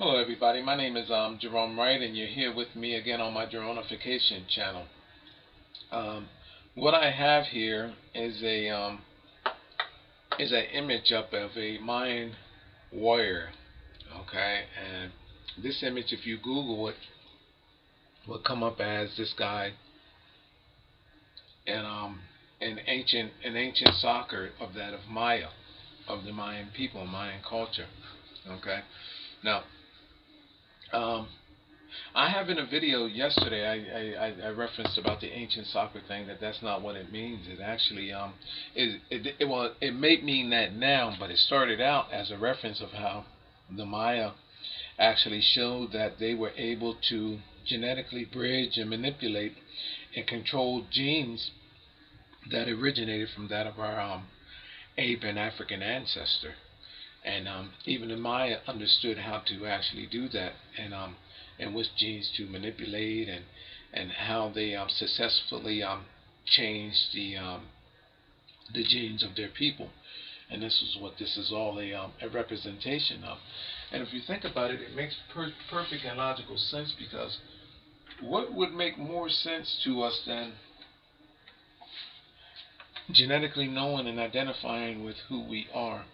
Hello everybody, my name is Jerome Wright and you're here with me again on my Dronification channel. Um, what I have here is an image up of a Mayan warrior, okay, and this image, if you Google it, will come up as this guy and an ancient soccer of that of Maya, of the Mayan people, Mayan culture, okay. Now, um, I have in a video yesterday, I referenced about the ancient soccer thing, that's not what it means. It actually it may mean that now, but it started out as a reference of how the Maya actually showed that they were able to genetically bridge and manipulate and control genes that originated from that of our ape and African ancestor. And even the Maya understood how to actually do that, and which genes to manipulate, and how they successfully changed the genes of their people. And this is what this is all a representation of. And if you think about it, it makes perfect and logical sense, because what would make more sense to us than genetically knowing and identifying with who we are?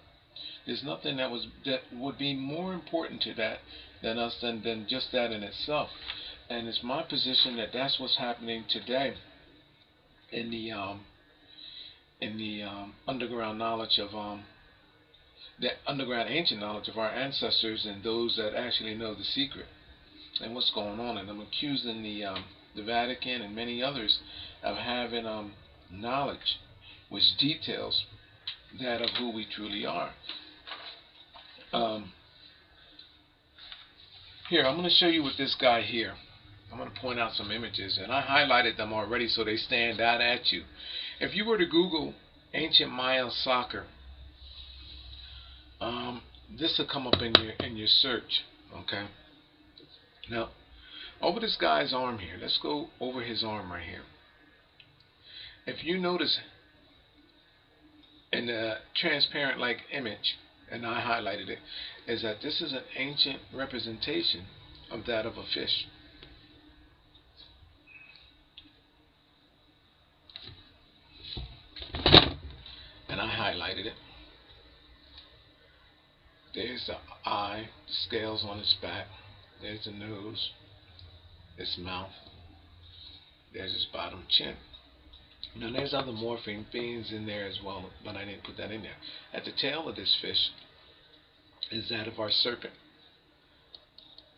There's nothing that would be more important to that than just that in itself. And it's my position that that's what's happening today in the underground knowledge of the underground ancient knowledge of our ancestors and those that actually know the secret and what's going on. And I'm accusing the Vatican and many others of having knowledge which details that of who we truly are. Um, Here, I'm going to show you with this guy here. I'm going to point out some images, and I highlighted them already so they stand out at you. If you were to Google ancient Mayan soccer, this will come up in your search. Okay. Now, over this guy's arm here, let's go over his arm right here. If you notice in the transparent like image, and I highlighted it, is that this is an ancient representation of that of a fish. And I highlighted it. There's the eye, the scales on its back. There's the nose, its mouth. There's its bottom chin. Now there's other morphine beings in there as well, but I didn't put that in there. At the tail of this fish is that of our serpent.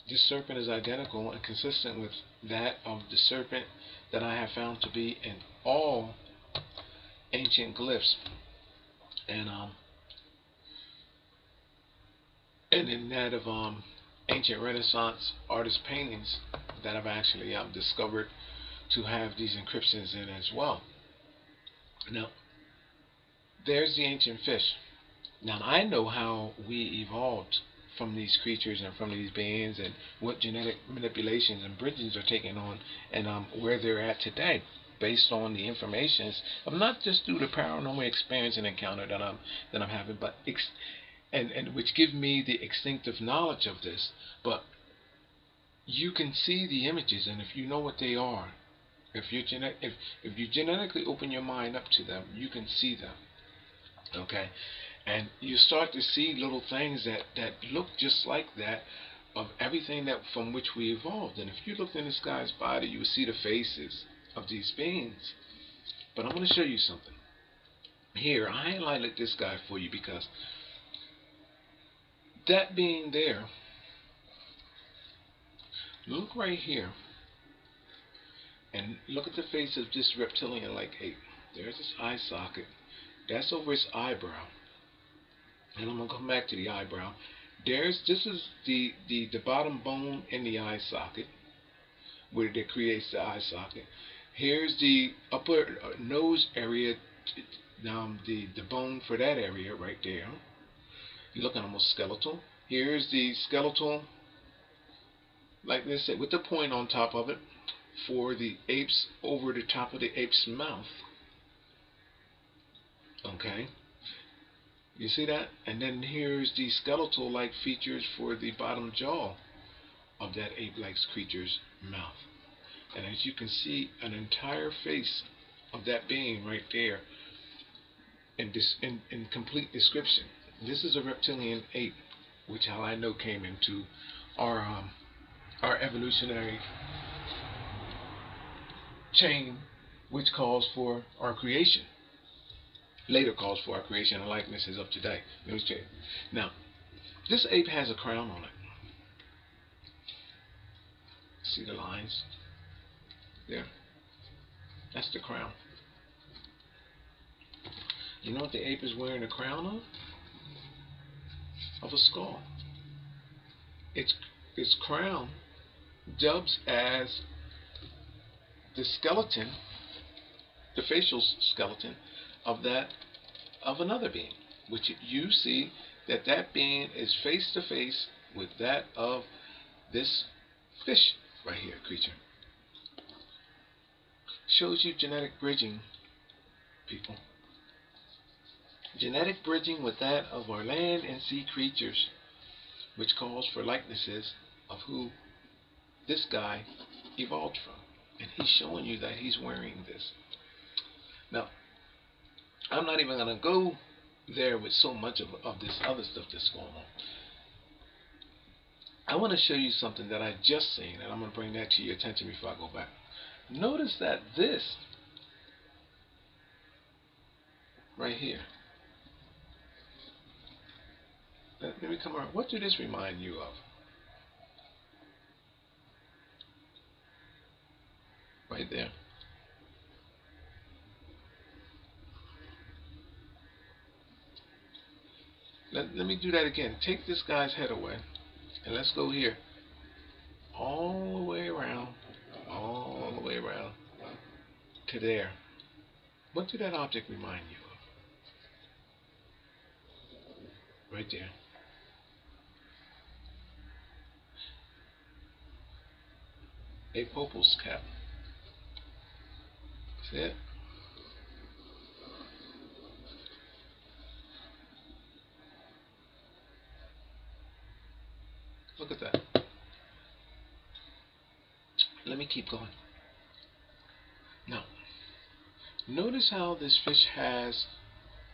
This serpent is identical and consistent with that of the serpent that I have found to be in all ancient glyphs and in that of ancient Renaissance artist paintings that I've actually discovered to have these encryptions in as well. Now, there's the ancient fish. Now, I know how we evolved from these creatures and from these beings, and what genetic manipulations and bridgings are taking on, and where they're at today, based on the informations of not just through the paranormal experience and encounter that I'm having, but and which give me the instinctive knowledge of this. But you can see the images, and if you know what they are, if you genetically open your mind up to them, you can see them. Okay, and you start to see little things that look just like that, of everything that from which we evolved. And if you looked in this guy's body, you would see the faces of these beings. But I'm going to show you something. Here, I highlighted this guy for you because that being there, look right here and look at the face of this reptilian-like ape. There's his eye socket. That's over his eyebrow. And I'm going to come back to the eyebrow. This is the bottom bone in the eye socket, where it creates the eye socket. Here's the upper nose area, the bone for that area right there. You're looking almost skeletal. Here's the skeletal, like this, with the point on top of it, for the apes, over the top of the ape's mouth. Okay. You see that? And then here's the skeletal-like features for the bottom jaw of that ape-like creature's mouth. And as you can see, an entire face of that being right there in complete description. This is a reptilian ape, which how I know came into our our evolutionary chain, which calls for our creation. Later calls for our creation and likenesses of today. Now, this ape has a crown on it. See the lines there? That's the crown. You know what the ape is wearing a crown of? Of a skull. Its crown dubs as the skeleton, the facial skeleton of another being, which you see that being is face to face with that of this fish right here, creature. Shows you genetic bridging, people. Genetic bridging with that of our land and sea creatures, which calls for likenesses of who this guy evolved from. And he's showing you that he's wearing this. Now, I'm not even going to go there with so much of this other stuff that's going on. I want to show you something that I just seen, and I'm going to bring that to your attention before I go back. Notice that this right here. Let me come around. What did this remind you of? Right there. Let me do that again. Take this guy's head away, and let's go here. All the way around to there. What did that object remind you of? Right there. A Popal's cap. See it? Look at that. Let me keep going. Now, notice how this fish has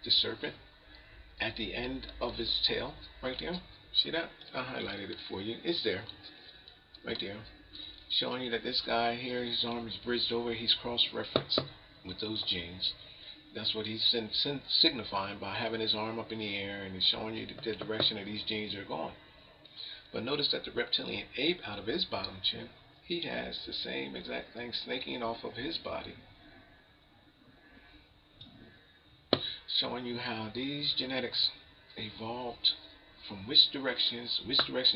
the serpent at the end of his tail, right there. See that? I highlighted it for you. It's there, right there, showing you that this guy here, his arm is bridged over. He's cross-referenced with those genes. That's what he's signifying by having his arm up in the air, and it's showing you the direction that these genes are going. But notice that the reptilian ape, out of his bottom chin, he has the same exact thing snaking off of his body, showing you how these genetics evolved from which directions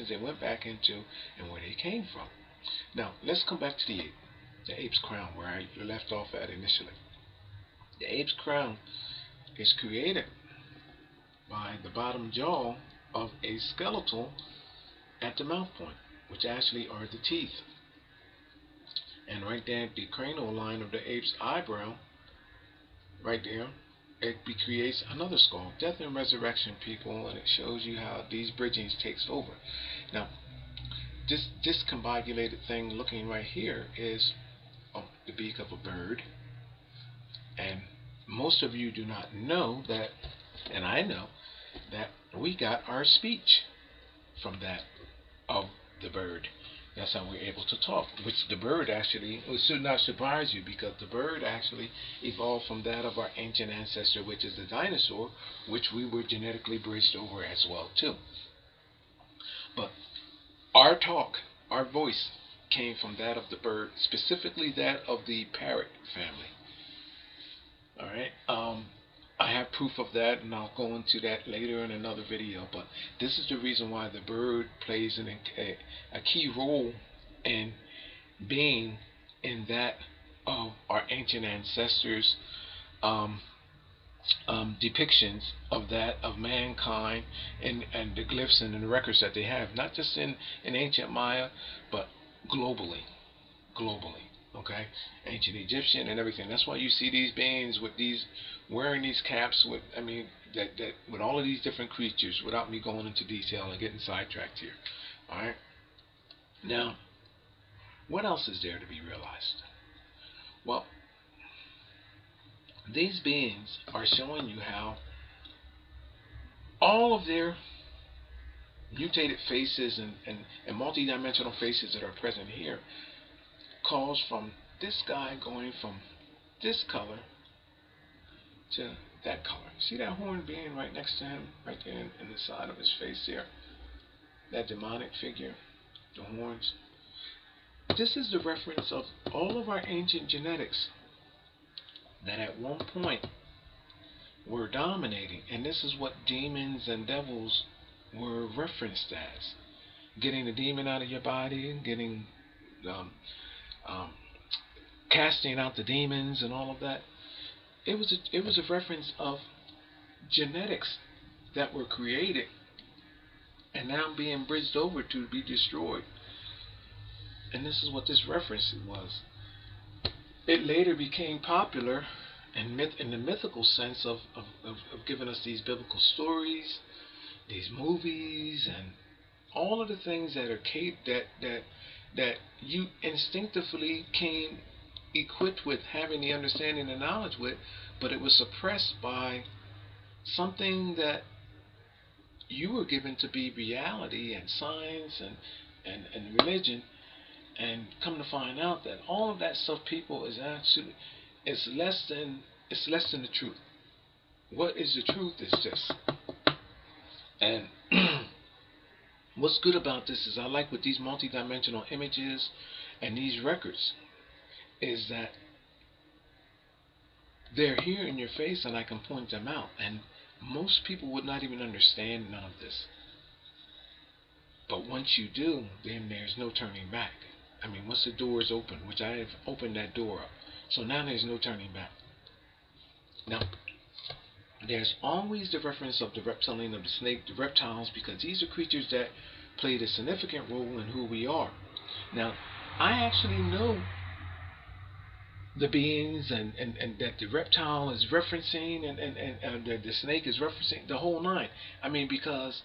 they went back into, and where they came from. Now, let's come back to the ape's crown, where I left off at initially. The ape's crown is created by the bottom jaw of a skeletal at the mouth point, which actually are the teeth. And right there at the cranial line of the ape's eyebrow, right there, it creates another skull. Death and resurrection, people, and it shows you how these bridgings takes over. Now, this discombobulated thing looking right here is the beak of a bird. And most of you do not know that, and I know, that we got our speech from that of the bird. That's how we're able to talk, which the bird actually, it should not surprise you, because the bird actually evolved from that of our ancient ancestor, which is the dinosaur, which we were genetically bridged over as well too. But our talk, our voice, came from that of the bird, specifically that of the parrot family. Alright, I have proof of that, and I'll go into that later in another video, but this is the reason why the bird plays a key role in being in that of our ancient ancestors' depictions of that of mankind, and the glyphs and the records that they have, not just in ancient Maya, but globally. Okay, ancient Egyptian and everything. That's why you see these beings with these wearing these caps with, I mean, that with all of these different creatures, without me going into detail and getting sidetracked here. All right. Now, what else is there to be realized? Well, these beings are showing you how all of their mutated faces and multi-dimensional faces that are present here calls from this guy going from this color to that color. See that horn being right next to him, right there in the side of his face there? That demonic figure, the horns. This is the reference of all of our ancient genetics that at one point were dominating, and this is what demons and devils were referenced as. Getting the demon out of your body, getting um, casting out the demons and all of that. It was a reference of genetics that were created and now being bridged over to be destroyed. And this is what this reference was. It later became popular and myth in the mythical sense of giving us these biblical stories, these movies, and all of the things that are that you instinctively came equipped with, having the understanding and knowledge with, but it was suppressed by something that you were given to be reality and science and religion. And come to find out that all of that stuff, people, is actually it's less than the truth. What is the truth is this. And what's good about this is I like with these multidimensional images and these records is that they're here in your face and I can point them out. And most people would not even understand none of this. But once you do, then there's no turning back. I mean, once the door is open, which I have opened that door up, so now there's no turning back. Now, there's always the reference of the reptilian, of the snake, the reptiles, because these are creatures that played a significant role in who we are. Now, I actually know the beings and that the reptile is referencing and the snake is referencing the whole nine. I mean, because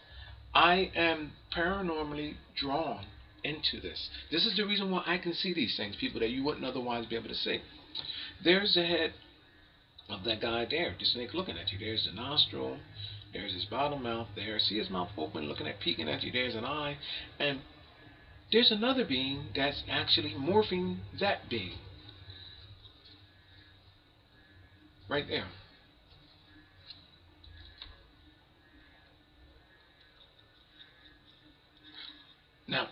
I am paranormally drawn into this. This is the reason why I can see these things, people that you wouldn't otherwise be able to see. There's the head of that guy there, the snake looking at you. There's the nostril, there's his bottom mouth there. See his mouth open, looking at, peeking at you. There's an eye. And there's another being that's actually morphing that being. Right there. Now,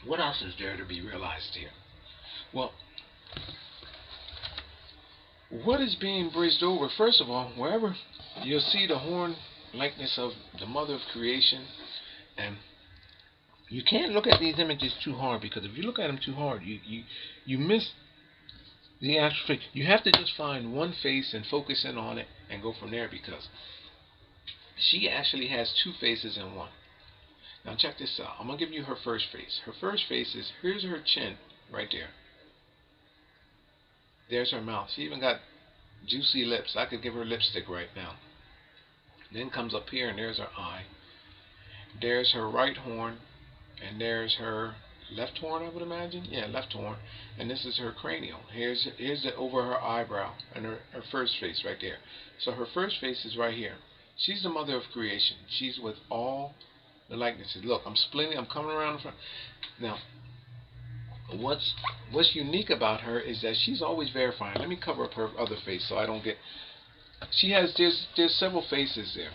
what else is there to be realized here? Well, what is being bridged over? First of all, wherever you'll see the horn likeness of the mother of creation, and you can't look at these images too hard, because if you look at them too hard, you miss the actual face. You have to just find one face and focus in on it and go from there, because she actually has two faces in one. Now check this out. I'm going to give you her first face. Her first face is, here's her chin right there. There's her mouth. She even got juicy lips. I could give her lipstick right now. Then comes up here and there's her eye. There's her right horn. And there's her left horn, I would imagine. Yeah, left horn. And this is her cranial. Here's the over her eyebrow. And her first face right there. So her first face is right here. She's the mother of creation. She's with all the likenesses. Look, I'm splitting. I'm coming around the front. Now, what's unique about her is that she's always verifying. Let me cover up her other face so I don't get. She has there's several faces there.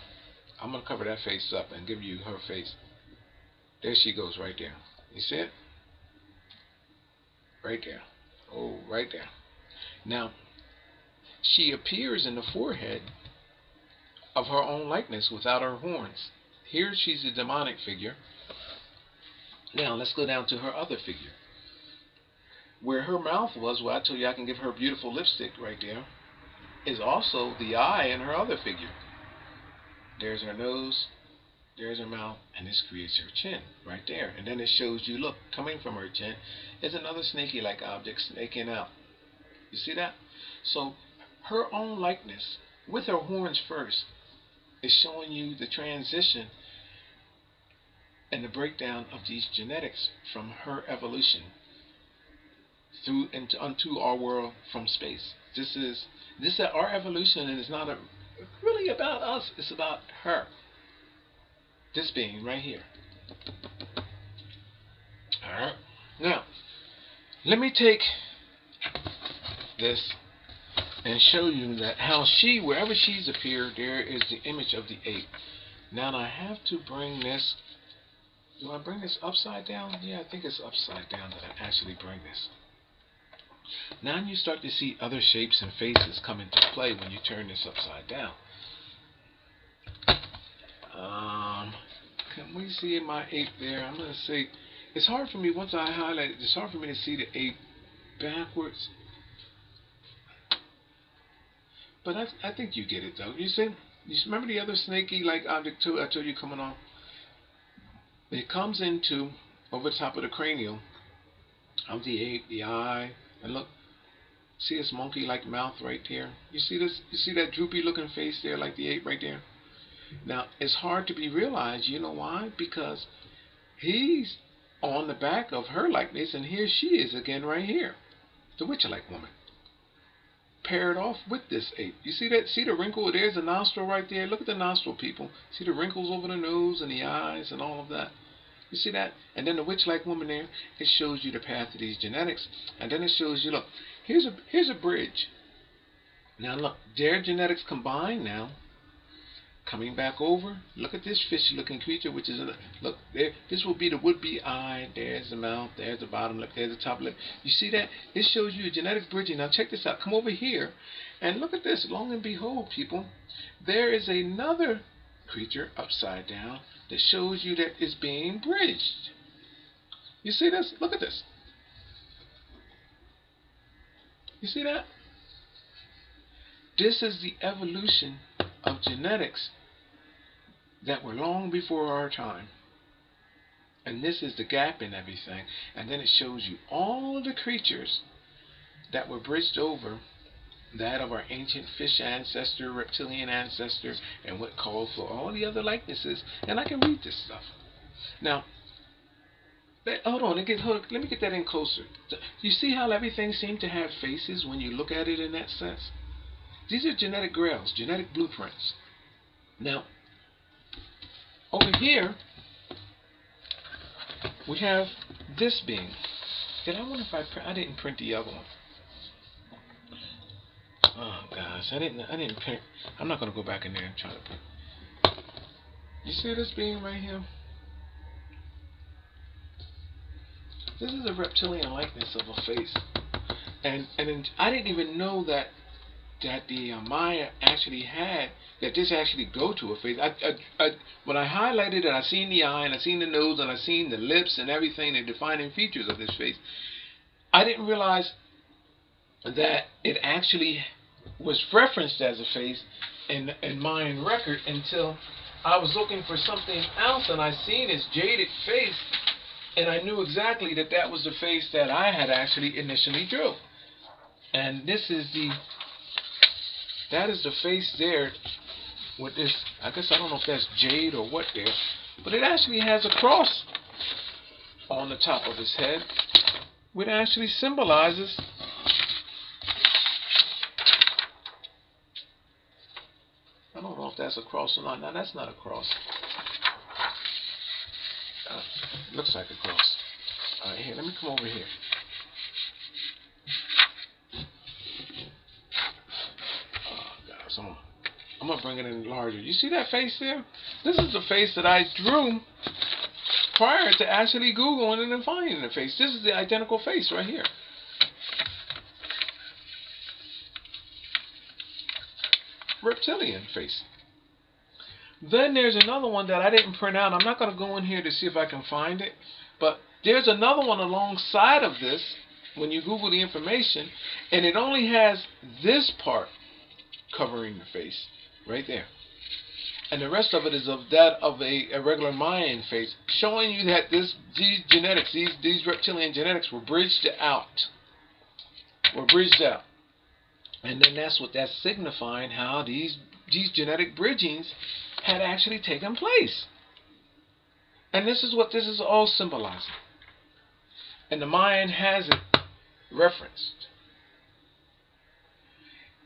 I'm gonna cover that face up and give you her face. There she goes right there. You see it? Right there. Oh, right there. Now, she appears in the forehead of her own likeness without her horns. Here she's a demonic figure. Now let's go down to her other figure. Where her mouth was, where I told you I can give her beautiful lipstick right there, is also the eye in her other figure. There's her nose, there's her mouth, and this creates her chin right there. And then it shows you, look, coming from her chin is another snaky-like object snaking out. You see that? So her own likeness with her horns first, is showing you the transition and the breakdown of these genetics from her evolution through into unto our world from space. This is our evolution, and it's not really about us. It's about her. This being right here. All right. Now, let me take this and show you that how she, wherever she's appeared, there is the image of the ape. Now I have to bring this. Do I bring this upside down? Yeah, I think it's upside down that I actually bring this. Now you start to see other shapes and faces come into play when you turn this upside down. Can we see my ape there? I'm going to say, it's hard for me, once I highlight it, it's hard for me to see the ape backwards. But I think you get it though. You see? You remember the other snaky like object too I told you coming on? It comes into over the top of the cranial of the ape, the eye, and look, see this monkey-like mouth right there? You see this? You see that droopy-looking face there, like the ape right there? Now it's hard to be realized. You know why? Because he's on the back of her likeness, and here she is again right here, the witch-like woman, paired off with this ape. You see that? See the wrinkle? There's a nostril right there. Look at the nostril, people. See the wrinkles over the nose and the eyes and all of that. You see that? And then the witch-like woman there, it shows you the path of these genetics. And then it shows you, look, here's a bridge. Now look, their genetics combined now. Coming back over, look at this fish-looking creature, which is, look, there. This will be the would-be eye. There's the mouth. There's the bottom lip. There's the top lip. You see that? It shows you a genetic bridging. Now check this out. Come over here, and look at this. Long and behold, people, there is another creature upside down that shows you that it's being bridged. You see this? Look at this. You see that? This is the evolution of genetics that were long before our time. And this is the gap in everything. And then it shows you all the creatures that were bridged over that of our ancient fish ancestor, reptilian ancestor, and what called for all the other likenesses. And I can read this stuff. Now, hold on, let me get that in closer. You see how everything seemed to have faces when you look at it in that sense? These are genetic grails, genetic blueprints. Now, over here, we have this being. I wonder if I didn't print the other one. Oh gosh, I didn't print. I'm not gonna go back in there and try to print. You see this being right here? This is a reptilian likeness of a face, and I didn't even know that the Maya actually had that. This actually go to a face. When I highlighted it, I seen the eye and I seen the nose and I seen the lips and everything, the defining features of this face. I didn't realize that it actually was referenced as a face in Mayan record until I was looking for something else and I seen this jaded face, and I knew exactly that that was the face that I had actually initially drew. And that is the face there with this, I guess I don't know if that's jade or what there, but it actually has a cross on the top of his head, which actually symbolizes I don't know if that's a cross or not. Now that's not a cross. Looks like a cross. Alright, here, let me come over here. I'm going to bring it in larger. You see that face there? This is the face that I drew prior to actually Googling it and finding the face. This is the identical face right here. Reptilian face. Then there's another one that I didn't print out. I'm not going to go in here to see if I can find it. But there's another one alongside of this when you Google the information. And it only has this part covering the face right there, and the rest of it is of that of a regular Mayan face, showing you that these genetics, these reptilian genetics were bridged out. And then that's signifying how these genetic bridgings had actually taken place. And this is what this is all symbolizing. And the Mayan has it referenced.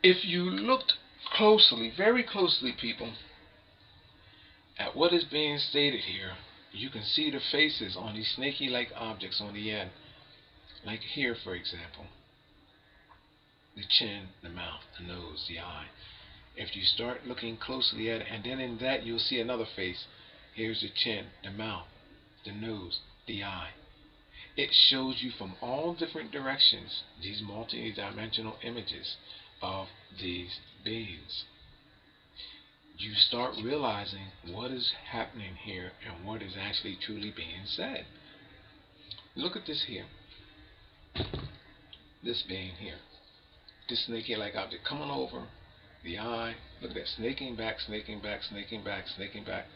If you looked closely, very closely, people, at what is being stated here, you can see the faces on these snaky-like objects on the end. Like here, for example. The chin, the mouth, the nose, the eye. If you start looking closely at it, and then in that you'll see another face. Here's the chin, the mouth, the nose, the eye. It shows you from all different directions these multi-dimensional images of these beings. You start realizing what is happening here and what is actually truly being said. Look at this here. This being here. This snaky-like object coming over the eye. Look at that, snaking back, snaking back, snaking back, snaking back.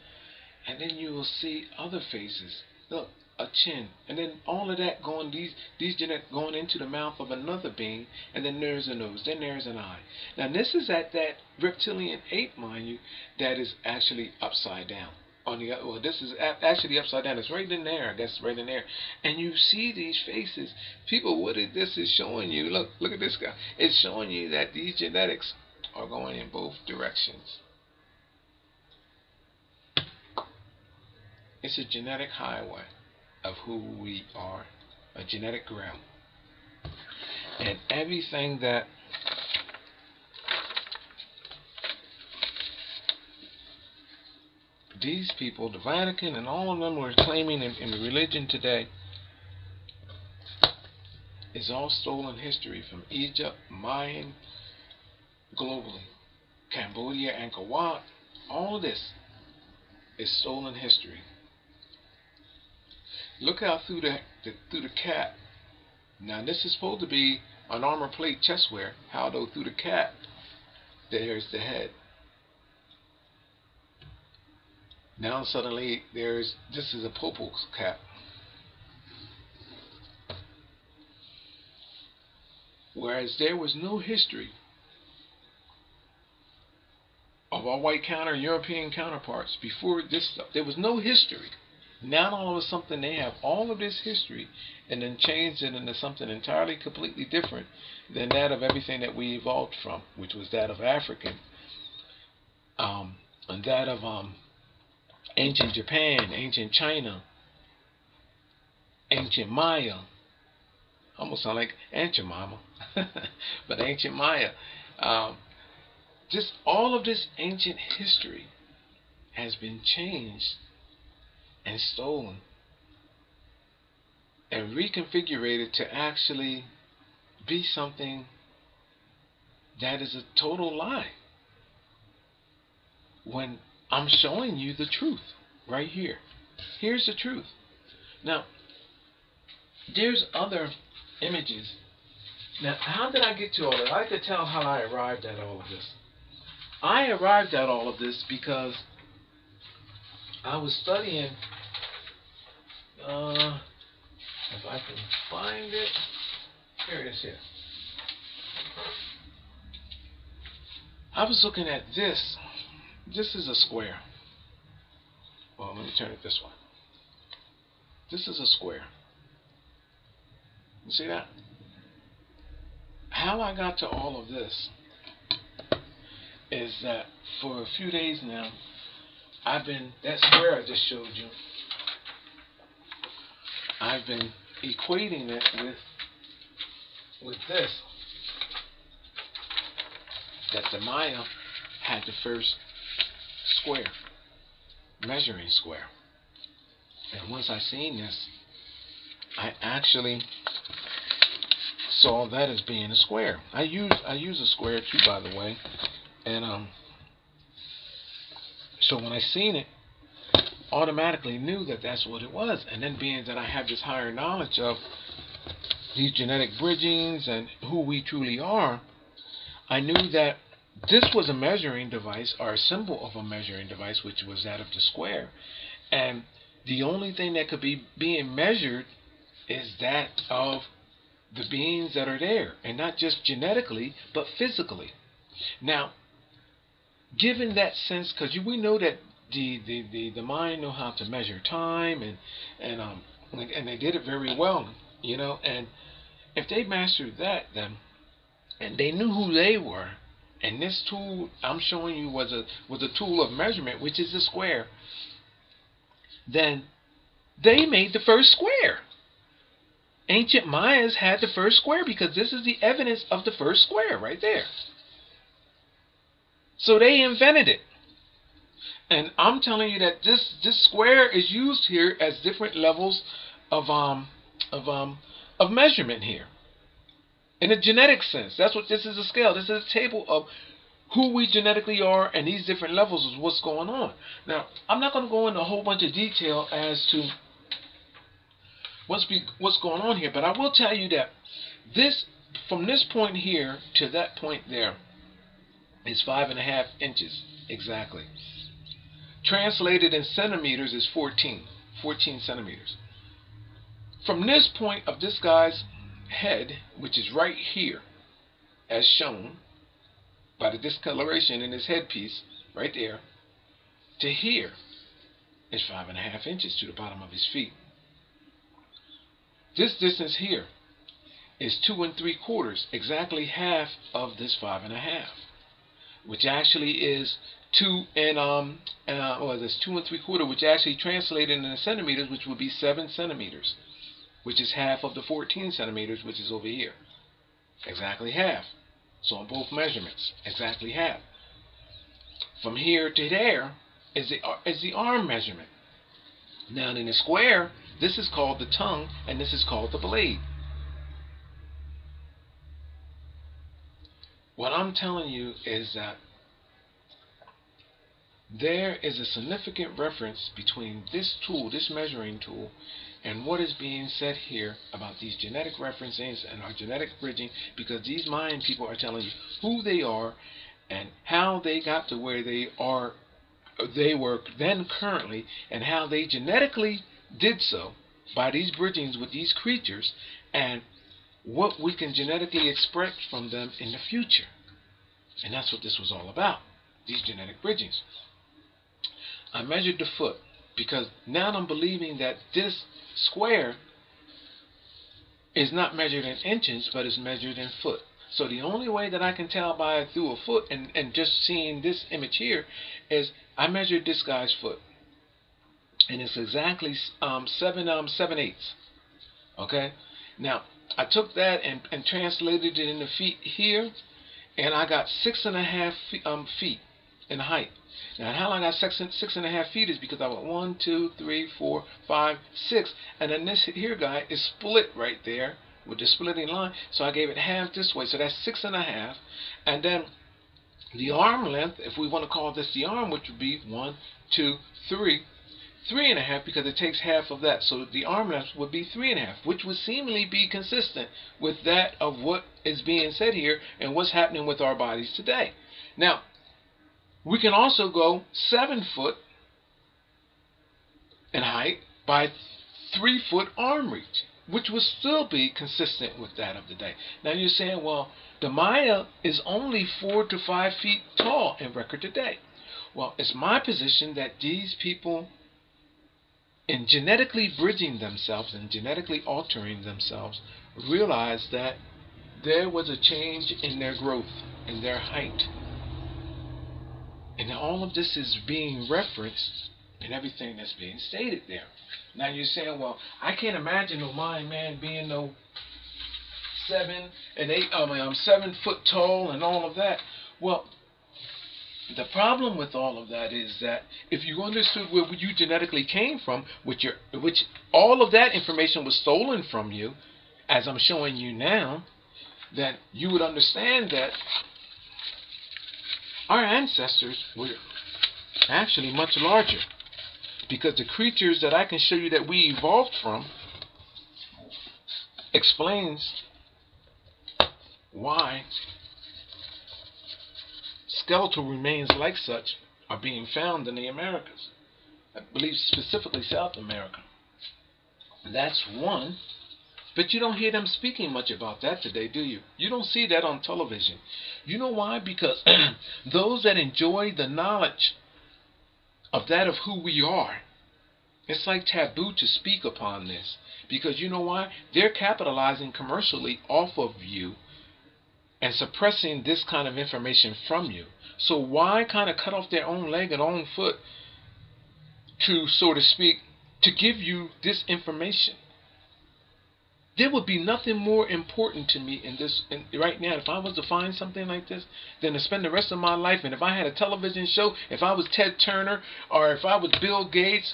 And then you will see other faces. Look, a chin, and then all of that going, these genetic going into the mouth of another being, and then there's a nose, then there's an eye. Now this is at that reptilian ape, mind you, that is actually upside down. On the well, this is actually upside down. It's right in there. That's right in there. And you see these faces. People, what this is showing you? Look at this guy. It's showing you that these genetics are going in both directions. It's a genetic highway of who we are, a genetic ground. And everything that these people, the Vatican and all of them were claiming in religion today, is all stolen history from Egypt, Mayan, globally. Cambodia, Angkor Wat, all of this is stolen history. Look out through the cap. Now this is supposed to be an armor plate chestware. How though through the cap, there's the head. Now suddenly this is a Popo's cap. Whereas there was no history of our white European counterparts before this stuff. There was no history. Now all of a sudden they have all of this history and then changed it into something entirely completely different than that of everything that we evolved from, which was that of African, and that of ancient Japan, ancient China, ancient Maya. Almost sound like Aunt your mama, but ancient Maya. Just all of this ancient history has been changed and stolen and reconfigured to actually be something that is a total lie. When I'm showing you the truth right here. Here's the truth. Now, there's other images. Now, how did I get to all that? I like to tell how I arrived at all of this. I arrived at all of this because I was studying, if I can find it, here it is here. I was looking at this. This is a square. Well, let me turn it this way. This is a square. You see that? How I got to all of this is that for a few days now, that square I just showed you, I've been equating it with this, that the Maya had the first square, measuring square. And once I seen this, I actually saw that as being a square. I use a square too, by the way, and so when I seen it, automatically knew that that's what it was. And then being that I have this higher knowledge of these genetic bridgings and who we truly are, I knew that this was a measuring device, or a symbol of a measuring device, which was that of the square. And the only thing that could be being measured is that of the beings that are there, and not just genetically, but physically. Now, given that sense, because we know that the mind know how to measure time, and they did it very well, and if they mastered that, then, and they knew who they were, and this tool I'm showing you was a tool of measurement, which is a square, then they made the first square. Ancient Mayas had the first square, because this is the evidence of the first square right there. So they invented it. And I'm telling you that this square is used here as different levels of measurement here. In a genetic sense, that's what this is, a scale. This is a table of who we genetically are, and these different levels is what's going on. Now, I'm not going to go into a whole bunch of detail as to what's going on here, but I will tell you that this, from this point here to that point there, is 5.5 inches exactly. Translated in centimeters is 14 centimeters. From this point of this guy's head, which is right here, as shown by the discoloration in his headpiece, right there, to here is 5.5 inches to the bottom of his feet. This distance here is 2 3/4, exactly half of this 5.5, which actually is 2 3/4, which actually translated into centimeters, which would be 7 centimeters, which is half of the 14 centimeters, which is over here, exactly half. So on both measurements, exactly half. From here to there is the arm measurement. Now in the square, this is called the tongue, and this is called the blade. What I'm telling you is that there is a significant reference between this tool, this measuring tool, and what is being said here about these genetic references and our genetic bridging, because these Mayan people are telling you who they are and how they got to where they were then currently, and how they genetically did so by these bridgings with these creatures, and what we can genetically expect from them in the future. And that's what this was all about, these genetic bridgings. I measured the foot, because now I'm believing that this square is not measured in inches, but is measured in foot. So the only way that I can tell by through a foot, and just seeing this image here, is I measured this guy's foot, and it's exactly 7/8. Okay. Now I took that and translated it into feet here, and I got 6.5 feet in height. Now how I got 6.5 feet is because I went 1, 2, 3, 4, 5, 6, and then this here guy is split right there with the splitting line, so I gave it half this way, so that's 6.5, and then the arm length, if we want to call this the arm, which would be 1, 2, 3, 3.5, because it takes half of that, so the arm length would be 3.5, which would seemingly be consistent with that of what is being said here and what's happening with our bodies today. Now, we can also go 7 foot in height by 3 foot arm reach, which would still be consistent with that of the day. Now you're saying, well, the Maya is only 4 to 5 feet tall in record today. Well, it's my position that these people, in genetically bridging themselves and genetically altering themselves, realized that there was a change in their growth, in their height. And all of this is being referenced in everything that's being stated there. Now you're saying, well, I can't imagine no Mayan man being no 7 foot tall and all of that. Well, the problem with all of that is that if you understood where you genetically came from, which all of that information was stolen from you, as I'm showing you now, then you would understand that our ancestors were actually much larger, because the creatures that I can show you that we evolved from explains why skeletal remains like such are being found in the Americas. I believe specifically South America. That's one. But you don't hear them speaking much about that today, do you? You don't see that on television. You know why? Because those that enjoy the knowledge of that of who we are, it's like taboo to speak upon this. Because you know why? They're capitalizing commercially off of you and suppressing this kind of information from you. So why kind of cut off their own leg and own foot to, so to speak, to give you this information? There would be nothing more important to me right now, if I was to find something like this, than to spend the rest of my life. And if I had a television show, if I was Ted Turner, or if I was Bill Gates,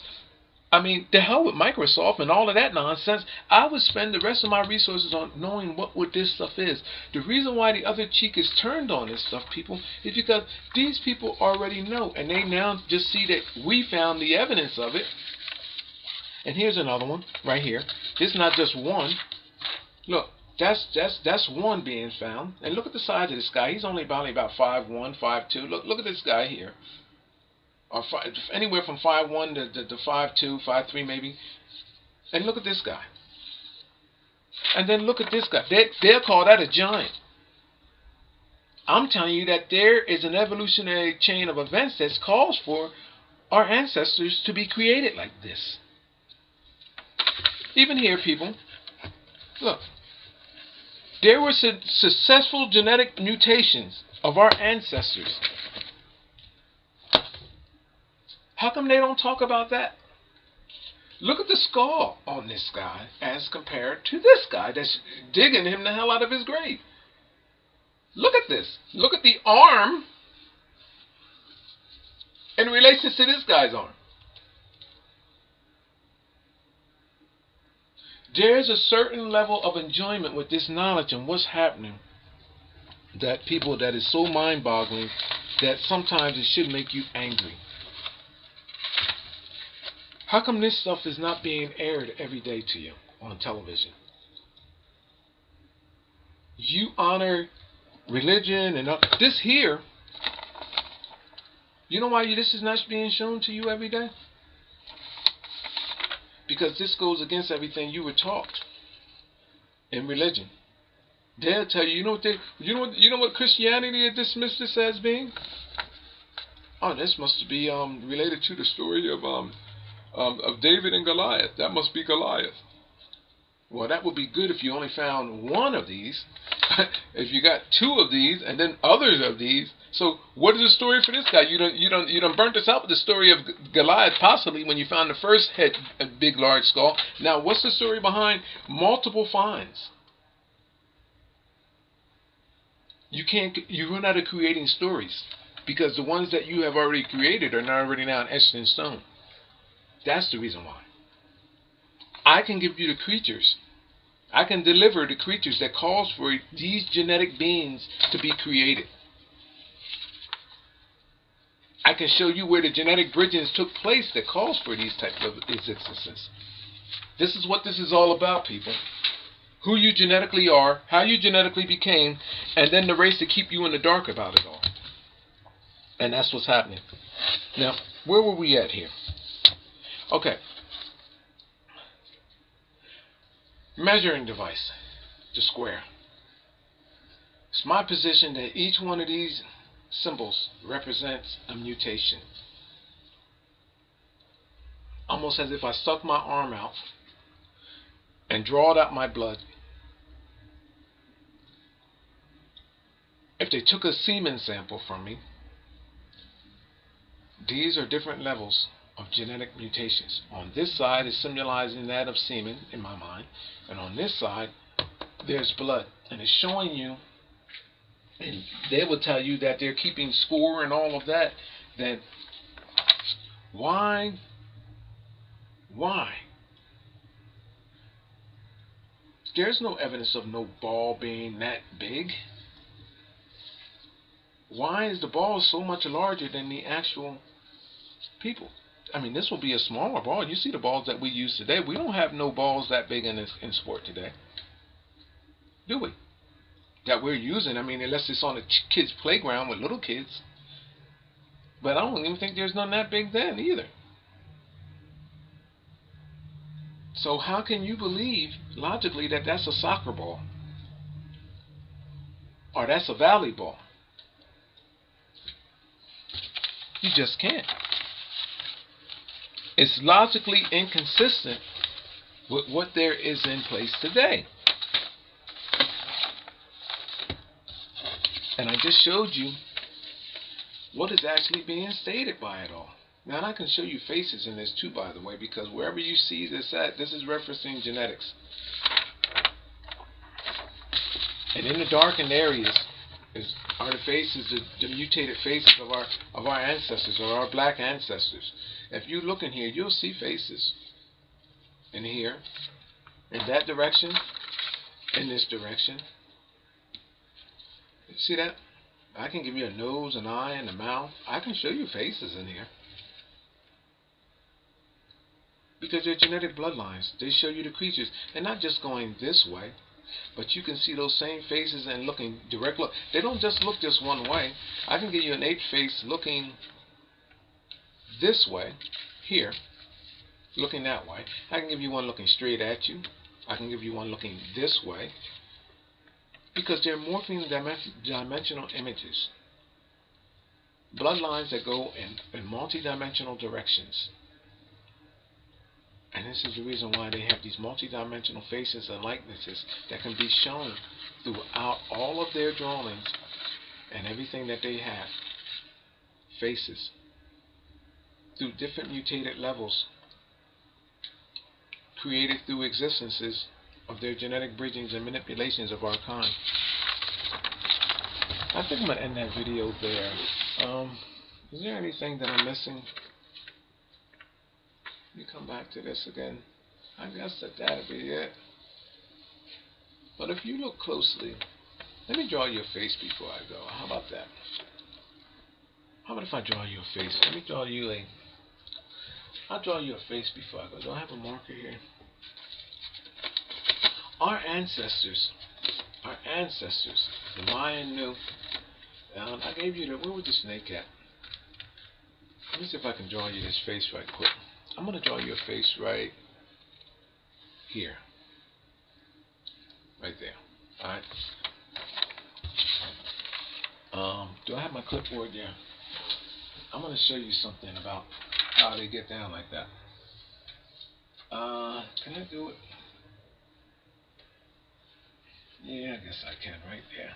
I mean, the hell with Microsoft and all of that nonsense, I would spend the rest of my resources on knowing what this stuff is. The reason why the other cheek is turned on this stuff, people, is because these people already know, and they now just see that we found the evidence of it. And here's another one right here. It's not just one. Look, that's one being found. And look at the size of this guy. He's only about 5'1", 5'2". Look at this guy here. Or anywhere from 5'1" to 5'2", 5'3" maybe. And look at this guy. And then look at this guy. They'll call that a giant. I'm telling you that there is an evolutionary chain of events that calls for our ancestors to be created like this. Even here, people, look, there were successful genetic mutations of our ancestors. How come they don't talk about that? Look at the skull on this guy as compared to this guy that's digging him the hell out of his grave. Look at this. Look at the arm in relation to this guy's arm. There's a certain level of enjoyment with this knowledge and what's happening that is so mind-boggling that sometimes it should make you angry. How come this stuff is not being aired every day to you on television? You honor religion and this here. You know why this is not being shown to you every day? Because this goes against everything you were taught in religion. They'll tell you, you know what Christianity had dismissed this as being? Oh, this must be related to the story of David and Goliath. That must be Goliath. Well, that would be good if you only found one of these. If you got two of these and then others of these. So what is the story for this guy? You done burnt us out with the story of Goliath possibly when you found the first head, a big large skull. Now what's the story behind multiple finds? You run out of creating stories because the ones that you have already created are already now etched in stone. That's the reason why. I can give you the creatures. I can deliver the creatures that calls for these genetic beings to be created. I can show you where the genetic bridgings took place that calls for these types of existences. This is what this is all about, people. Who you genetically are, how you genetically became, and then the race to keep you in the dark about it all. And that's what's happening. Now, where were we at here? Okay. Measuring device, the square. It's my position that each one of these symbols represents a mutation. Almost as if I stuck my arm out and drawed out my blood. If they took a semen sample from me, these are different levels of genetic mutations. On this side is symbolizing that of semen in my mind, and on this side there's blood, and it's showing you, and they will tell you that they're keeping score and all of that. That why there's no evidence of no ball being that big. Why is the ball so much larger than the actual people? I mean, this will be a smaller ball. You see the balls that we use today. We don't have no balls that big in sport today, do we? That we're using. I mean, unless it's on a kid's playground with little kids. But I don't even think there's none that big then either. So how can you believe logically that that's a soccer ball or that's a volleyball? You just can't. It's logically inconsistent with what there is in place today. And I just showed you what is actually being stated by it all. Now, and I can show you faces in this too, by the way, because wherever you see this at, this is referencing genetics. And in the darkened areas are the faces, the mutated faces of our ancestors, or our black ancestors. If you look in here, you'll see faces in here, in that direction, in this direction. You see that? I can give you a nose, an eye, and a mouth. I can show you faces in here. Because they're genetic bloodlines. They show you the creatures. They're not just going this way, but you can see those same faces and looking direct look. They don't just look this one way. I can give you an ape face looking this way, here, looking that way. I can give you one looking straight at you. I can give you one looking this way. Because they're morphing dimensional images. Bloodlines that go in multi-dimensional directions. And this is the reason why they have these multi-dimensional faces and likenesses that can be shown throughout all of their drawings and everything that they have. Faces. Through different mutated levels. Created through existences of their genetic bridgings and manipulations of our kind. I think I'm going to end that video there. Is there anything that I'm missing? Let me come back to this again. I guess that'll be it. But if you look closely, let me draw you a face before I go. How about that? How about if I draw you a face? Let me draw you I'll draw you a face before I go. Do I have a marker here? Our ancestors, the Mayan knew. I gave you where was the snake at? Let me see if I can draw you this face right quick. I'm going to draw you a face right here. Right there. Alright. Do I have my clipboard there? I'm going to show you something about how they get down like that. Can I do it? Yeah, I guess I can right there.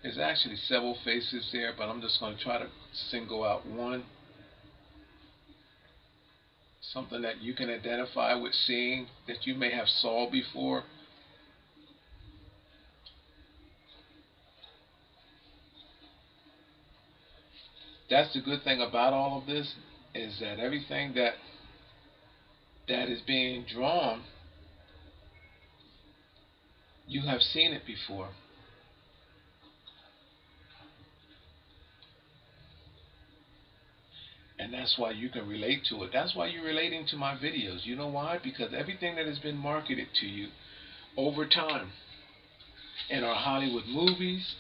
There's actually several faces there, but I'm just going to try to single out one. Something that you can identify with seeing that you may have saw before. That's the good thing about all of this, is that everything that is being drawn, you have seen it before. And that's why you can relate to it. That's why you're relating to my videos. You know why? Because everything that has been marketed to you over time in our Hollywood movies,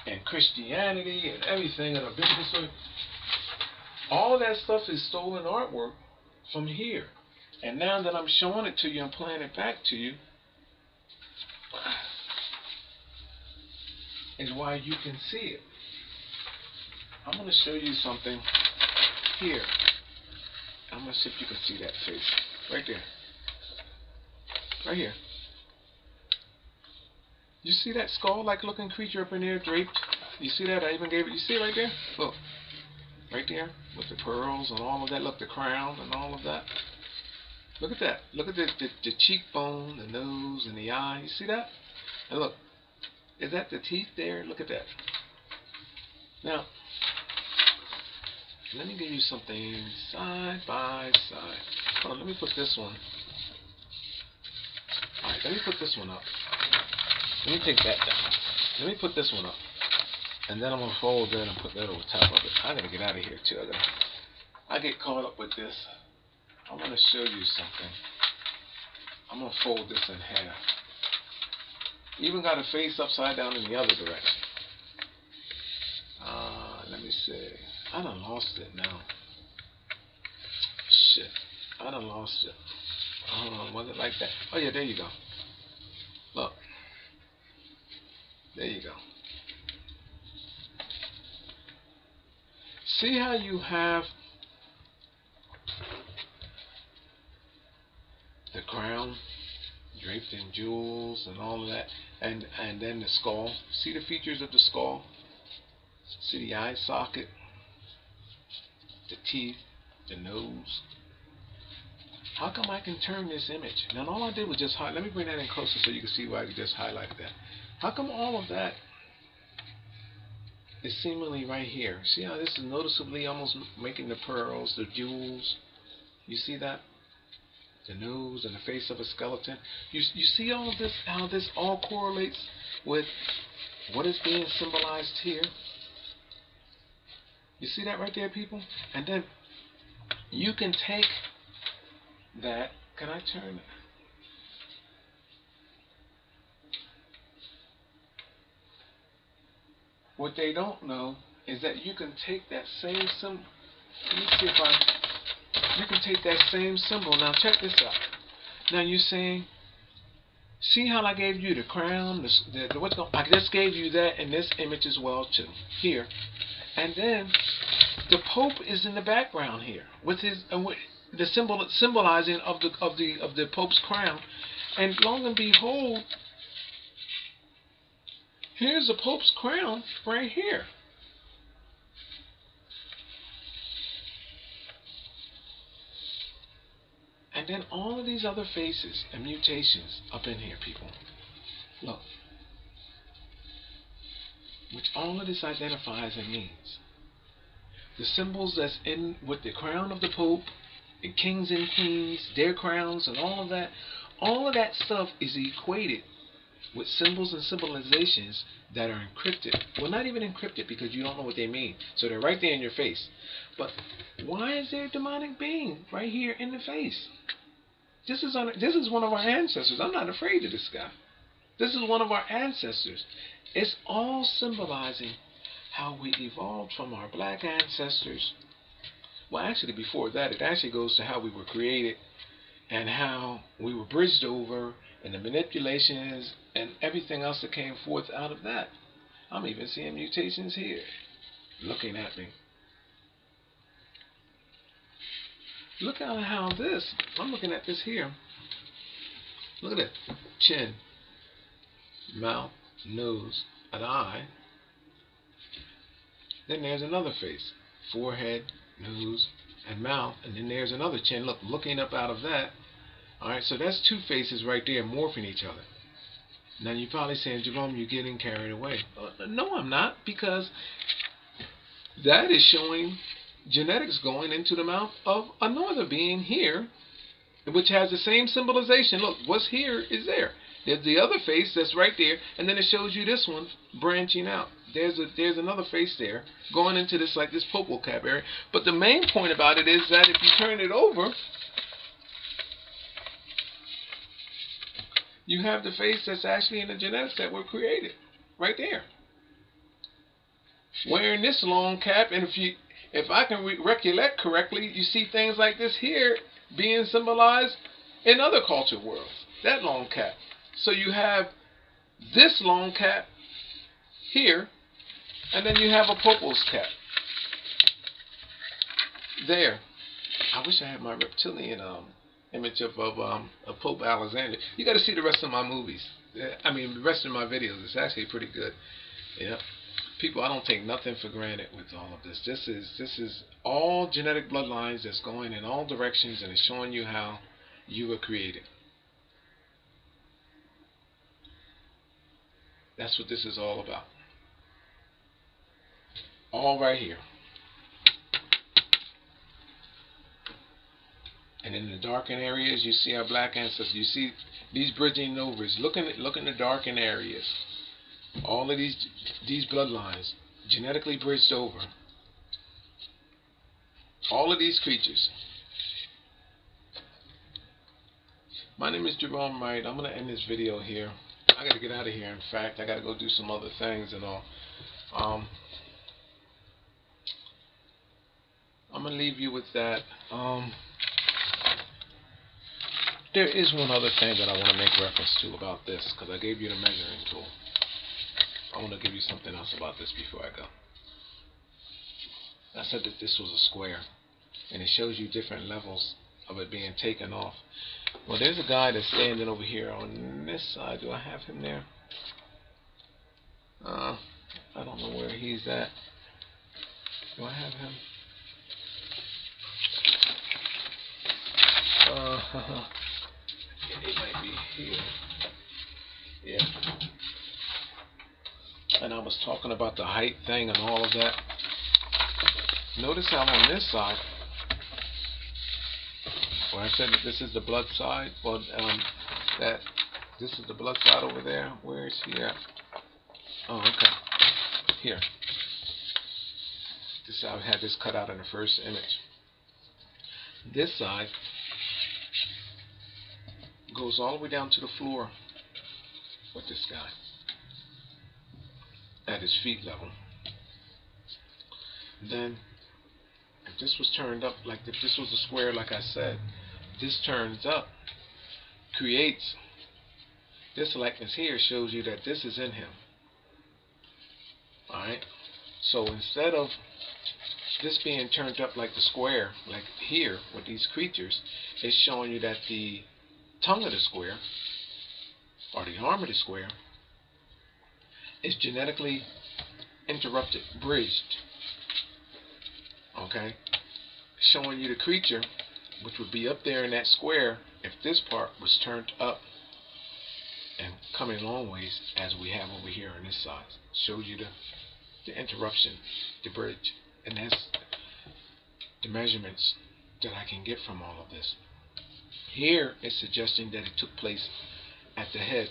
and Christianity and everything in our business, all that stuff is stolen artwork from here. And now that I'm showing it to you and playing it back to you, is why you can see it. I'm going to show you something here. I'm going to see if you can see that face. Right there. Right here. You see that skull-like looking creature up in there draped? You see that? I even gave it. You see it right there? Look. Right there. With the pearls and all of that. Look, the crown and all of that. Look at that. Look at the cheekbone, the nose, and the eye. You see that? And look. Is that the teeth there? Look at that. Now, let me give you something side by side. Hold on, let me put this one. Alright, let me put this one up. Let me take that down. Let me put this one up. And then I'm going to fold that and put that over top of it. I got to get out of here too. I get caught up with this. want to show you something. I'm going to fold this in half. Even got a face upside down in the other direction. Let me see. I done lost it now. Shit. I done lost it. Hold on. Was it like that? Oh, yeah. There you go. Look. There you go. See how you have the crown draped in jewels and all of that, and then the skull. See the features of the skull? See the eye socket, the teeth, the nose. How come I can turn this image? Now all I did was just highlight. Let me bring that in closer so you can see why I could just highlight that. How come all of that is seemingly right here? See how this is noticeably almost making the pearls, the jewels? You see that? The nose and the face of a skeleton. You see all of this, how this all correlates with what is being symbolized here? You see that right there, people? And then you can take that. Can I turn it? What they don't know is that you can take that same symbol. Let me see if you can take that same symbol. Now check this out. Now you're saying, see how I gave you the crown, what's going? I just gave you that in this image as well too. Here, and then the Pope is in the background here with his with the symbolizing of the Pope's crown, and lo and behold, here's the Pope's crown right here. And then all of these other faces and mutations up in here, people. Look. Which all of this identifies and means. The symbols that's in with the crown of the Pope, the kings and queens, their crowns, and all of that stuff is equated with symbols and symbolizations that are encrypted. Well, not even encrypted because you don't know what they mean. So they're right there in your face. But why is there a demonic being right here in the face? This is one of our ancestors. I'm not afraid of this guy. This is one of our ancestors. It's all symbolizing how we evolved from our black ancestors. Well, actually, before that, it actually goes to how we were created and how we were bridged over and the manipulations and everything else that came forth out of that. I'm even seeing mutations here looking at me. Look at how this, I'm looking at this here. Look at it. Chin, mouth, nose, an eye. Then there's another face. Forehead, nose, and mouth. And then there's another chin. Look, looking up out of that. Alright, so that's two faces right there morphing each other. Now you're probably saying, Jerome, you're getting carried away. No, I'm not, because that is showing genetics going into the mouth of another being here, which has the same symbolization. Look, what's here is there. There's the other face that's right there, and then it shows you this one branching out. There's another face there going into this, like this popal cap area. But the main point about it is that if you turn it over, you have the face that's actually in the genetics that were created right there, wearing this long cap. And if I can recollect correctly, you see things like this here being symbolized in other culture worlds. That long cap. So you have this long cap here, and then you have a popal's cap there. I wish I had my reptilian image of Pope Alexander. You got to see the rest of my movies. I mean, the rest of my videos. It's actually pretty good. Yeah. People, I don't take nothing for granted with all of this. This is all genetic bloodlines that's going in all directions, and it's showing you how you were created. That's what this is all about. All right here. And in the darkened areas, you see our black ancestors. You see these bridging overs. Look in the darkened areas. All of these bloodlines genetically bridged over. All of these creatures. My name is Jerome Wright. I'm going to end this video here. I got to get out of here. In fact, I got to go do some other things and all. I'm going to leave you with that. There is one other thing that I want to make reference to about this, because I gave you the measuring tool. I want to give you something else about this before I go. I said that this was a square, and it shows you different levels of it being taken off. Well, there's a guy that's standing over here on this side. Do I have him there? I don't know where he's at. Do I have him? It might be here. Yeah. And I was talking about the height thing and all of that. Notice how on this side, where I said that this is the blood side, well, that this is the blood side over there. Where is he at? Oh, okay. Here. This, I had this cut out in the first image. This side goes all the way down to the floor with this guy at his feet level. Then, if this was turned up, like if this was a square, like I said, this turns up, creates this likeness here, shows you that this is in him. Alright? So instead of this being turned up like the square, like here with these creatures, it's showing you that the tongue of the square, or the arm of the square, is genetically interrupted, bridged. Okay? Showing you the creature, which would be up there in that square, if this part was turned up and coming long ways, as we have over here on this side. Shows you the interruption, the bridge. And that's the measurements that I can get from all of this. Here it's suggesting that it took place at the head,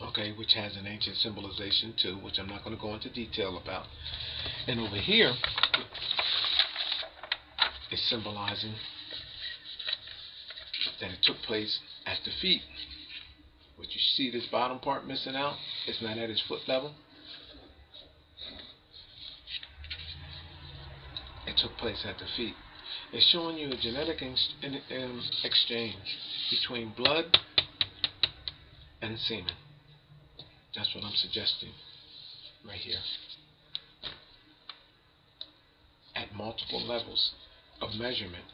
okay, which has an ancient symbolization too, which I'm not going to go into detail about. And over here is symbolizing that it took place at the feet. But you see this bottom part missing out? It's not at his foot level. It took place at the feet. It's showing you a genetic exchange between blood and semen. That's what I'm suggesting right here. At multiple levels of measurement.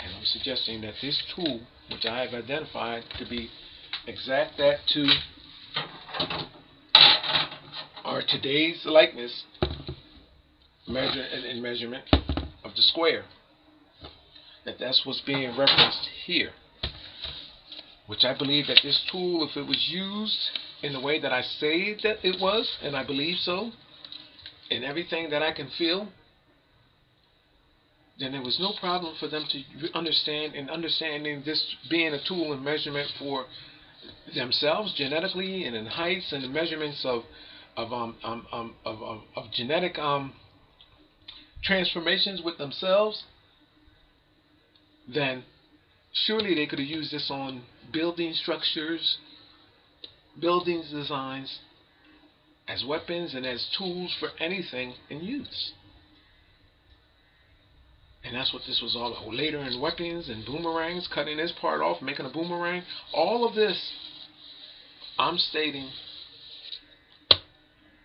And I'm suggesting that this tool, which I have identified to be exact that to our today's likeness in measurement of the square, that's what's being referenced here. Which I believe that this tool, if it was used in the way that I say that it was, and I believe so, in everything that I can feel, then there was no problem for them to understanding this being a tool in measurement for themselves genetically, and in heights and the measurements of genetic transformations with themselves. Then surely they could have used this on building structures, buildings designs, as weapons and as tools for anything in use. And that's what this was all about. Later in weapons and boomerangs, cutting this part off, making a boomerang. All of this, I'm stating,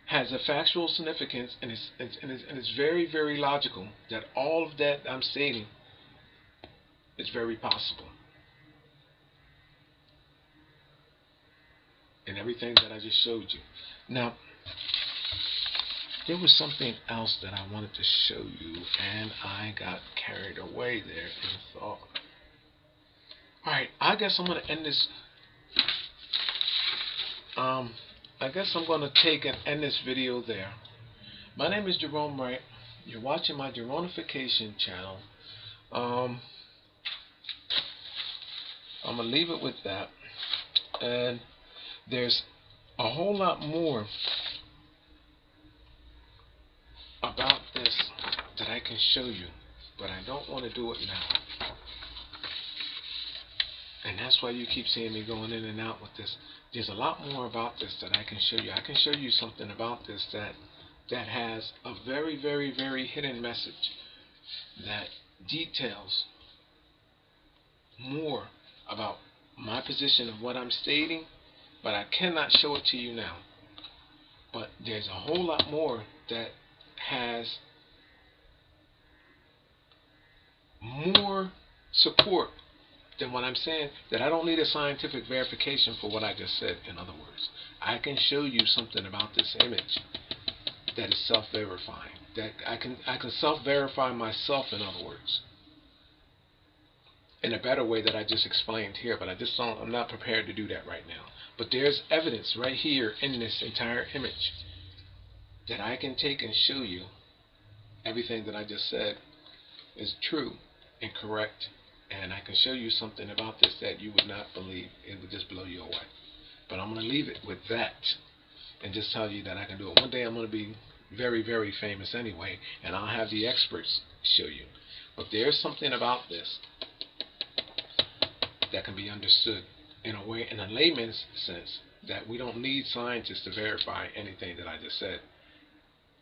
has a factual significance, and it's very, very logical that all of that I'm stating is very possible. And everything that I just showed you. Now, there was something else that I wanted to show you, and I got carried away there in thought. Alright, I guess I'm going to end this. I guess I'm going to take and end this video there. My name is Jerome Wright. You're watching my Jeronification channel. I'm going to leave it with that. And there's a whole lot more about this that I can show you, but I don't want to do it now. And that's why you keep seeing me going in and out with this. There's a lot more about this that I can show you. I can show you something about this that has a very, very, very hidden message that details more about my position of what I'm stating, but I cannot show it to you now. But there's a whole lot more that has more support than what I'm saying, that I don't need a scientific verification for what I just said. In other words, I can show you something about this image that is self-verifying, that I can self-verify myself, in other words, in a better way that I just explained here, but I'm not prepared to do that right now. But there's evidence right here in this entire image that I can take and show you everything that I just said is true and correct, and I can show you something about this that you would not believe. It would just blow you away. But I'm going to leave it with that and just tell you that I can do it. One day I'm going to be very, very famous anyway, and I'll have the experts show you. But there's something about this that can be understood in a way, in a layman's sense, that we don't need scientists to verify anything that I just said.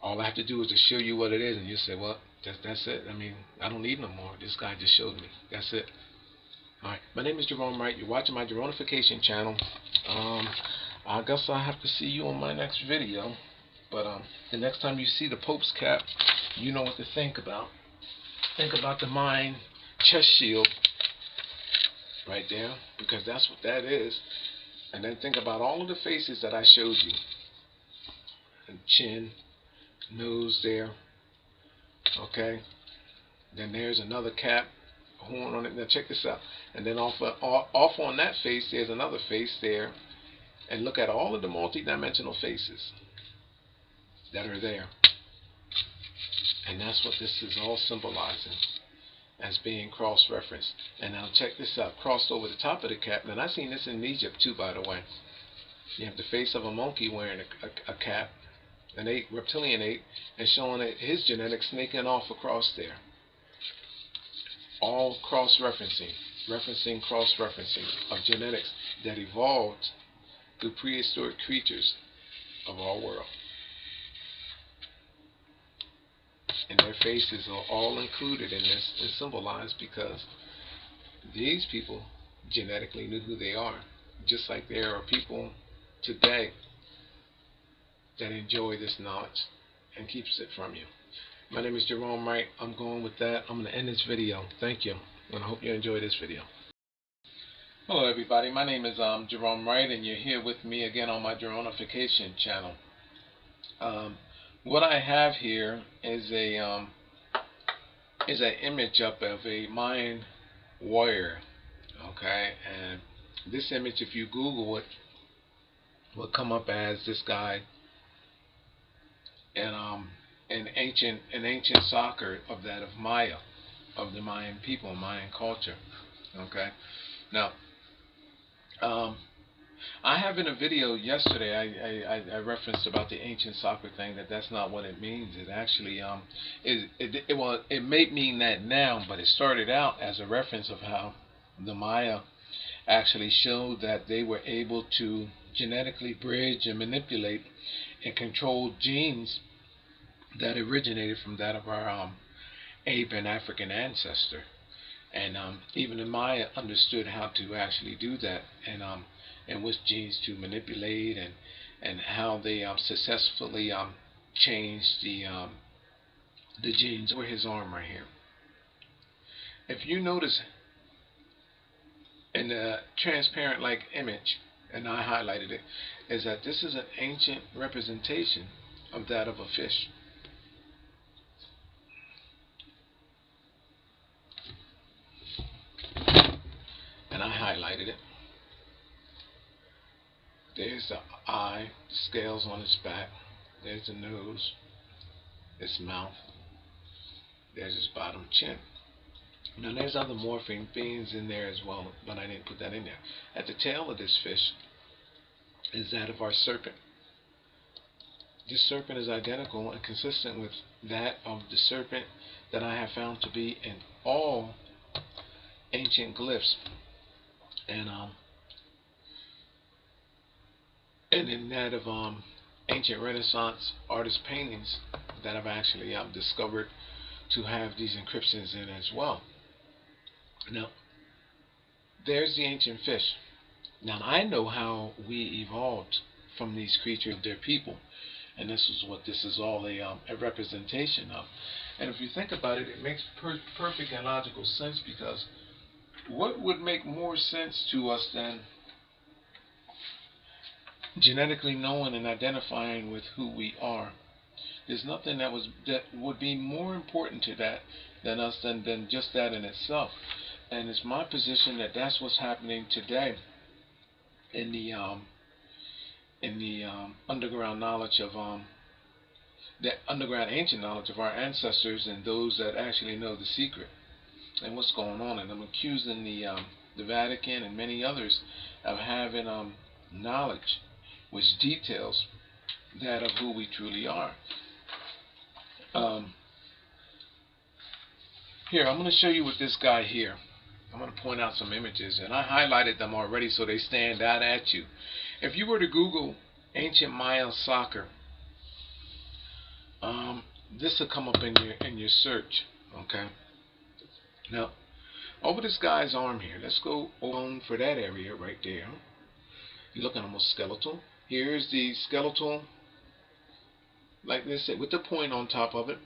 All I have to do is to show you what it is, and you say, well, that's it. I mean, I don't need no more. This guy just showed me. That's it. Alright, my name is Jerome Wright. You're watching my Jeronification channel. I guess I'll have to see you on my next video. But the next time you see the Pope's cap, you know what to think about. Think about the Mayan chest shield right there, because that's what that is. And then think about all of the faces that I showed you. And chin, nose there. Okay. Then there's another cap, horn on it. Now check this out. And then off on that face, there's another face there. And look at all of the multidimensional faces that are there. And that's what this is all symbolizing as being cross-referenced. And now check this out. Crossed over the top of the cap. And I've seen this in Egypt too, by the way. You have the face of a monkey wearing a cap, an ape, reptilian ape, and showing it, his genetics snaking off across there. All cross-referencing, cross-referencing of genetics that evolved through prehistoric creatures of our world. And their faces are all included in this and symbolized because these people genetically knew who they are. Just like there are people today that enjoy this knowledge and keeps it from you. My name is Jerome Wright. I'm going with that. I'm going to end this video. Thank you, and I hope you enjoy this video. Hello everybody, my name is Jerome Wright, and you're here with me again on my Jeronification channel. What I have here is an image up of a Mayan warrior. Okay, and this image, if you Google it, will come up as this guy and an ancient soccer of that of Maya, of the Mayan people, Mayan culture. Okay, now I have in a video yesterday I referenced about the ancient soccer thing, that's not what it means. It actually it may mean that now, but it started out as a reference of how the Maya actually showed that they were able to genetically bridge and manipulate and control genes that originated from that of our ape and African ancestor. And even the Maya understood how to actually do that, and which genes to manipulate, and how they successfully changed the genes. Over his arm right here. If you notice in the transparent like image, and I highlighted it, is that this is an ancient representation of that of a fish. And I highlighted it. There's the eye, the scales on its back. There's the nose, its mouth. There's its bottom chin. Now there's other morphing beings in there as well, but I didn't put that in there. At the tail of this fish is that of our serpent. This serpent is identical and consistent with that of the serpent that I have found to be in all ancient glyphs and in that of ancient Renaissance artist paintings that I've actually discovered to have these encryptions in as well. Now, there's the ancient fish. Now, I know how we evolved from these creatures, their people, and this is what this is all a representation of. And if you think about it, it makes perfect and logical sense, because what would make more sense to us than genetically knowing and identifying with who we are? There's nothing that would be more important to that than just that in itself. And it's my position that that's what's happening today in the underground knowledge of the underground ancient knowledge of our ancestors and those that actually know the secret and what's going on. And I'm accusing the Vatican and many others of having knowledge which details that of who we truly are. Here, I'm going to show you with this guy here. I'm going to point out some images, and I highlighted them already so they stand out at you. If you were to Google ancient Maya soccer, this will come up in your search. Okay. Now, over this guy's arm here, let's go on for that area right there. You're looking almost skeletal. Here's the skeletal, like this, with the point on top of it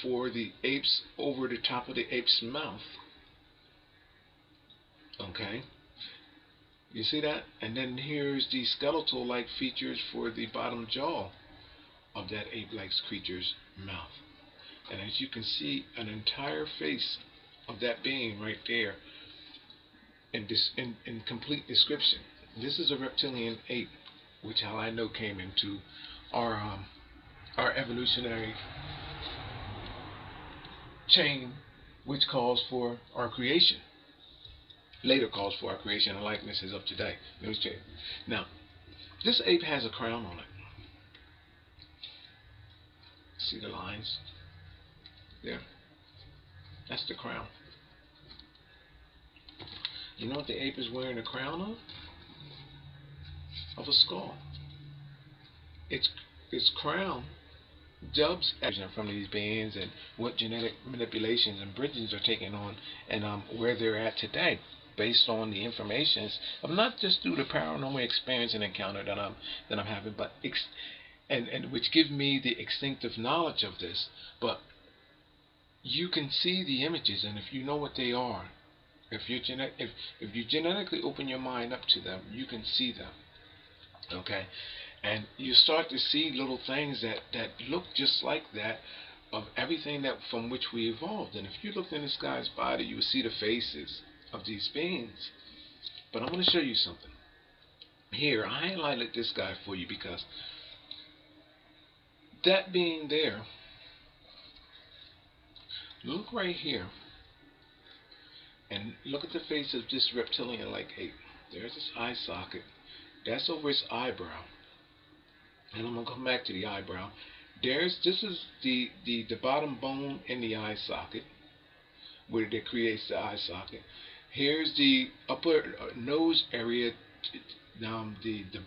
for the apes over the top of the ape's mouth. Okay, you see that? And then here's the skeletal-like features for the bottom jaw of that ape-like creature's mouth. And as you can see, an entire face of that being right there in complete description. This is a reptilian ape, which how I know came into our evolutionary chain, which calls for our creation. Later calls for our creation and likenesses of today. Now, this ape has a crown on it. See the lines? There. That's the crown. You know what the ape is wearing a crown of? Of a skull. Its crown dubs from these beings and what genetic manipulations and bridgings are taking on, and where they're at today, based on the informations of not just through the paranormal experience and encounter that I'm having, but and which give me the instinctive knowledge of this. But you can see the images, and if you know what they are, if you genetically open your mind up to them, you can see them. Okay, and you start to see little things that look just like that, of everything that from which we evolved. And if you looked in this guy's body, you would see the faces of these beings. But I'm going to show you something. Here, I highlighted this guy for you because that being there, look right here and look at the face of this reptilian-like ape. There's his eye socket. That's over his eyebrow. And I'm going to come back to the eyebrow. This is the bottom bone in the eye socket, where it creates the eye socket. Here's the upper nose area, the